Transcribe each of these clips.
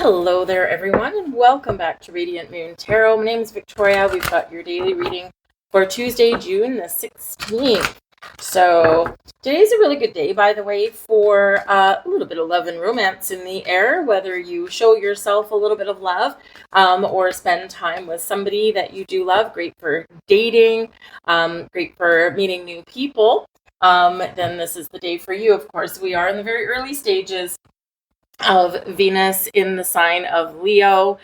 Hello there, everyone, and welcome back to Radiant Moon Tarot. My name is Victoria. We've got your daily reading for Tuesday, June the 16th. So today's a really good day, by the way, for a little bit of love and romance in the air, whether you show yourself a little bit of love or spend time with somebody that you do love. Great for dating, great for meeting new people. Then this is the day for you. Of course, we are in the very early stages of Venus in the sign of Leo.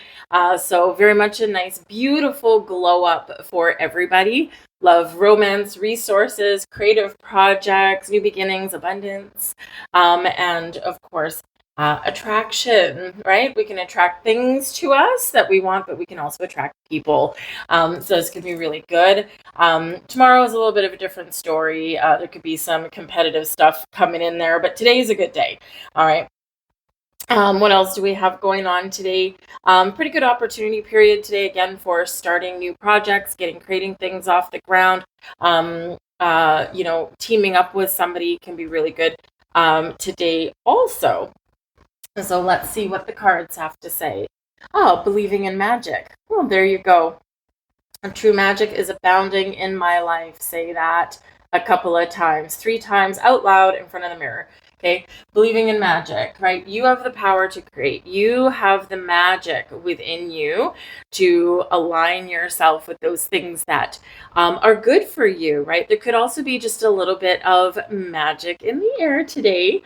So very much a nice, beautiful glow up for everybody. Love, romance, resources, creative projects, new beginnings, abundance, and of course, attraction, right? We can attract things to us that we want, but we can also attract people. So this could be really good. Tomorrow is a little bit of a different story. There could be some competitive stuff coming in there, but today is a good day. All right. What else do we have going on today? Pretty good opportunity period today, again, for starting new projects, creating things off the ground. Teaming up with somebody can be really good today also. So let's see what the cards have to say. Oh, believing in magic. Well, there you go. True magic is abounding in my life. Say that a couple of times, 3 times out loud in front of the mirror. Okay, believing in magic, right? You have the power to create. You have the magic within you to align yourself with those things that are good for you, right? There could also be just a little bit of magic in the air today.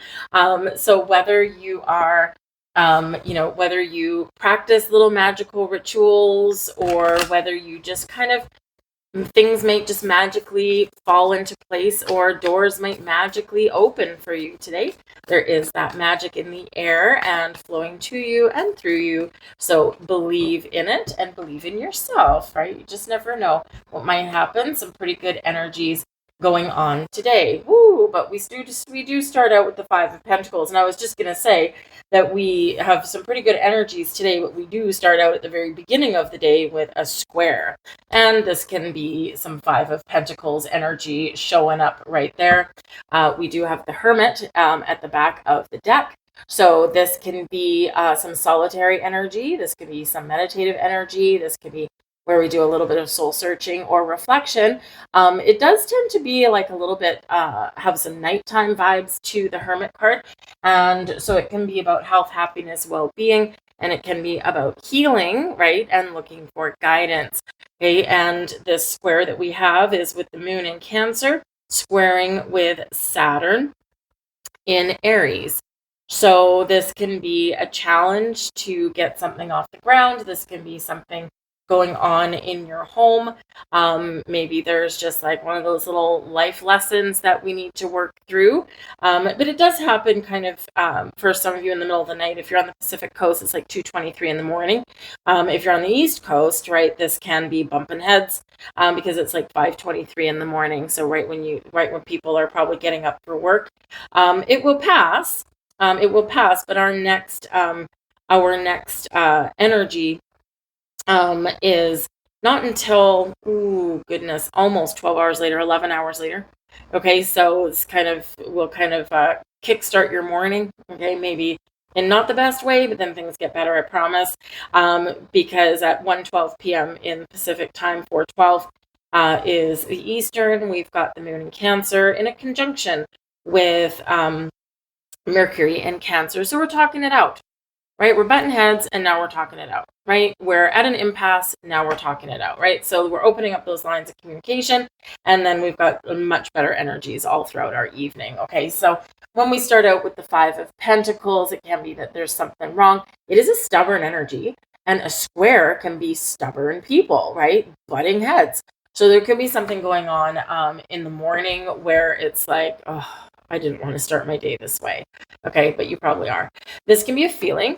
So whether you are whether you practice little magical rituals or whether you just kind of things might just magically fall into place or doors might magically open for you today. There is that magic in the air and flowing to you and through you. So believe in it and believe in yourself, right? You just never know what might happen. Some pretty good energies going on today. Woo, but we do start out with the 5 of Pentacles. And I was just going to say that we have some pretty good energies today, but we do start out at the very beginning of the day with a square. And this can be some 5 of Pentacles energy showing up right there. We do have the Hermit at the back of the deck. So this can be some solitary energy. This could be some meditative energy. This could be where we do a little bit of soul searching or reflection. It does tend to be like a little bit, have some nighttime vibes to the Hermit card. And so it can be about health, happiness, well-being, and it can be about healing, right? And looking for guidance. Okay, and this square that we have is with the moon in Cancer, squaring with Saturn in Aries. So this can be a challenge to get something off the ground. This can be something going on in your home. Maybe there's just like one of those little life lessons that we need to work through. But it does happen kind of for some of you in the middle of the night. If you're on the Pacific Coast, it's like 2:23 in the morning. If you're on the East Coast, right, this can be bumping heads because it's like 5:23 in the morning. So right when people are probably getting up for work, it will pass. But our next energy is not until, almost 12 hours later, 11 hours later. Okay, so we'll kickstart your morning. Okay, maybe in not the best way, but then things get better, I promise. Because at 1:12 p.m. in Pacific time, 4:12 is the Eastern. We've got the moon in Cancer in a conjunction with Mercury in Cancer. So we're talking it out. Right? We're butting heads and now we're talking it out, right? We're at an impasse, now we're talking it out, right? So we're opening up those lines of communication and then we've got much better energies all throughout our evening, okay? So when we start out with the 5 of Pentacles, it can be that there's something wrong. It is a stubborn energy and a square can be stubborn people, right? Butting heads. So there could be something going on in the morning where it's like, oh, I didn't want to start my day this way, okay? But you probably are. This can be a feeling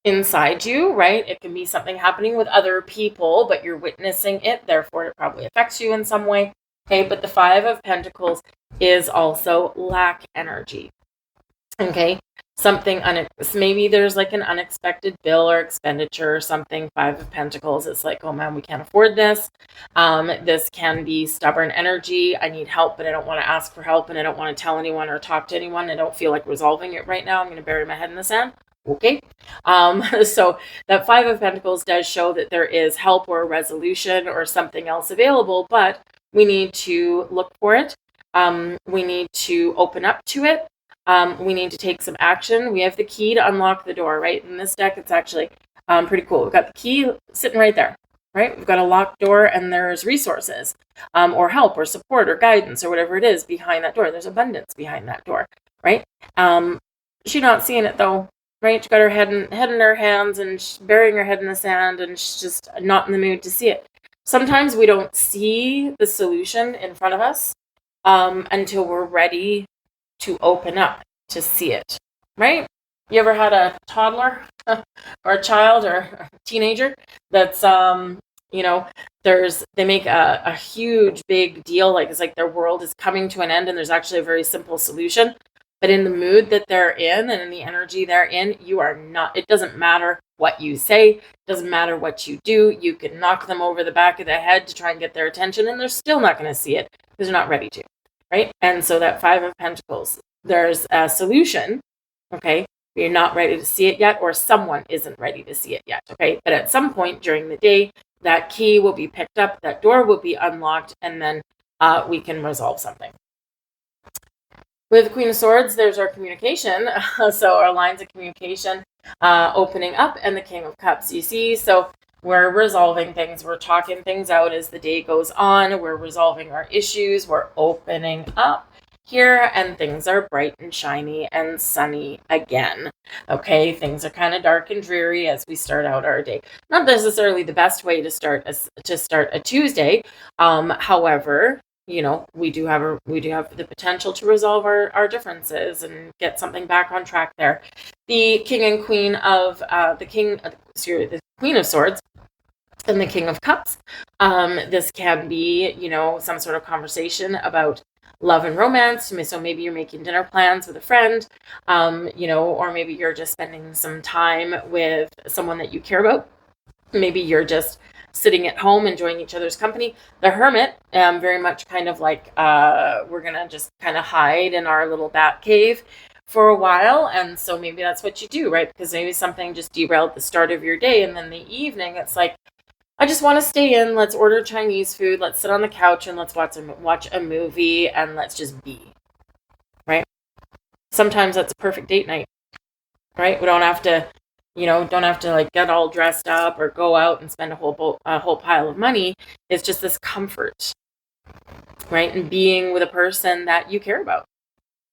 inside you, right? It can be something happening with other people, but you're witnessing it, therefore it probably affects you in some way. Okay, but the 5 of Pentacles is also lack energy. Okay, maybe there's like an unexpected bill or expenditure or something. 5 of Pentacles, it's like, oh man, we can't afford this. This can be stubborn energy. I need help, but I don't want to ask for help and I don't want to tell anyone or talk to anyone. I don't feel like resolving it right now. I'm going to bury my head in the sand. Okay. So that Five of Pentacles does show that there is help or a resolution or something else available, but we need to look for it. We need to open up to it. We need to take some action. We have the key to unlock the door, right? In this deck, it's actually pretty cool. We've got the key sitting right there, right? We've got a locked door, and there's resources or help or support or guidance or whatever it is behind that door. There's abundance behind that door, right? She's not seeing it though, right? She's got her head in her hands, and she's burying her head in the sand, and she's just not in the mood to see it. Sometimes we don't see the solution in front of us until we're ready to open up to see it, right? You ever had a toddler or a child or a teenager that's they make a huge big deal, like it's like their world is coming to an end, and there's actually a very simple solution. But in the mood that they're in and in the energy they're in, you are not, it doesn't matter what you say, it doesn't matter what you do. You can knock them over the back of the head to try and get their attention, and they're still not going to see it because they're not ready to, right? And so that Five of Pentacles, there's a solution, okay? You're not ready to see it yet, or someone isn't ready to see it yet, okay? But at some point during the day, that key will be picked up, that door will be unlocked, and then we can resolve something. With the Queen of Swords, there's our communication. So our lines of communication opening up, and the King of Cups, you see. So we're resolving things. We're talking things out as the day goes on. We're resolving our issues. We're opening up here, and things are bright and shiny and sunny again. Okay, things are kind of dark and dreary as we start out our day. Not necessarily the best way to start a Tuesday. However, we do have the potential to resolve our differences and get something back on track there. The King and Queen of the Queen of Swords and the King of Cups. This can be, some sort of conversation about love and romance. So maybe you're making dinner plans with a friend, or maybe you're just spending some time with someone that you care about. Maybe you're just sitting at home enjoying each other's company. The Hermit, very much kind of like we're gonna just kind of hide in our little bat cave for a while, and so maybe that's what you do, right? Because maybe something just derailed the start of your day, and then the evening it's like, I just want to stay in, let's order Chinese food, let's sit on the couch and let's watch a movie, and let's just be, right? Sometimes that's a perfect date night, right? We don't have to like get all dressed up or go out and spend a whole pile of money. It's just this comfort, right? And being with a person that you care about,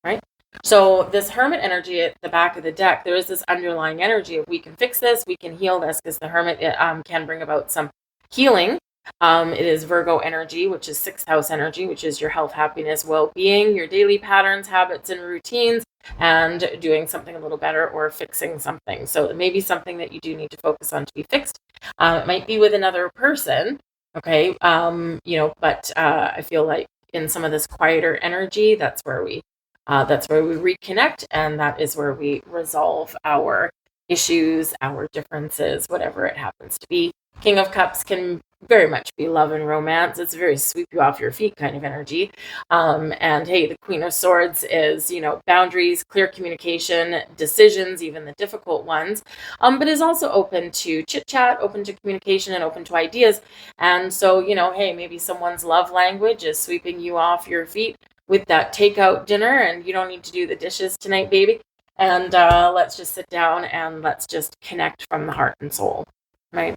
right? So this Hermit energy at the back of the deck, there is this underlying energy. If we can fix this, we can heal this, because the Hermit can bring about some healing. It is Virgo energy, which is 6th house energy, which is your health, happiness, well-being, your daily patterns, habits, and routines, and doing something a little better or fixing something. So it may be something that you do need to focus on to be fixed. It might be with another person, okay? But I feel like in some of this quieter energy, that's where we reconnect, and that is where we resolve our issues, our differences, whatever it happens to be. King of Cups can very much be love and romance. It's a very sweep you off your feet kind of energy. And hey, the Queen of Swords is, boundaries, clear communication, decisions, even the difficult ones, but is also open to chit chat, open to communication, and open to ideas. And so, hey, maybe someone's love language is sweeping you off your feet with that takeout dinner, and you don't need to do the dishes tonight, baby. And let's just sit down and let's just connect from the heart and soul, right?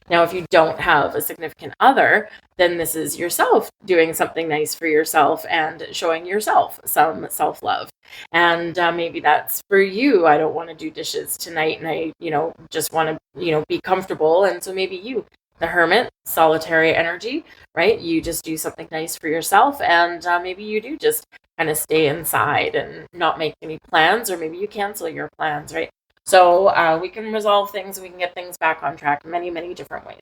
Now, if you don't have a significant other, then this is yourself doing something nice for yourself and showing yourself some self-love. And maybe that's for you. I don't want to do dishes tonight, and I, just want to, be comfortable. And so maybe you, the Hermit, solitary energy, right? You just do something nice for yourself, and maybe you do just kind of stay inside and not make any plans, or maybe you cancel your plans, right? So we can resolve things, we can get things back on track in many, many different ways.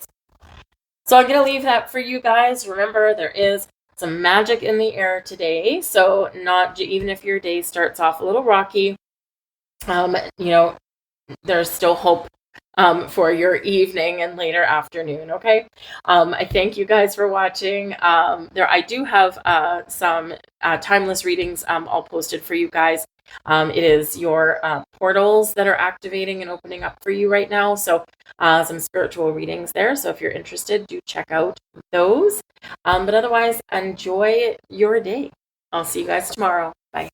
So I'm going to leave that for you guys. Remember, there is some magic in the air today. So even if your day starts off a little rocky, there's still hope for your evening and later afternoon. Okay. I thank you guys for watching. I do have some timeless readings all posted for you guys. It is your portals that are activating and opening up for you right now. So some spiritual readings there. So if you're interested, do check out those. But otherwise, enjoy your day. I'll see you guys tomorrow. Bye.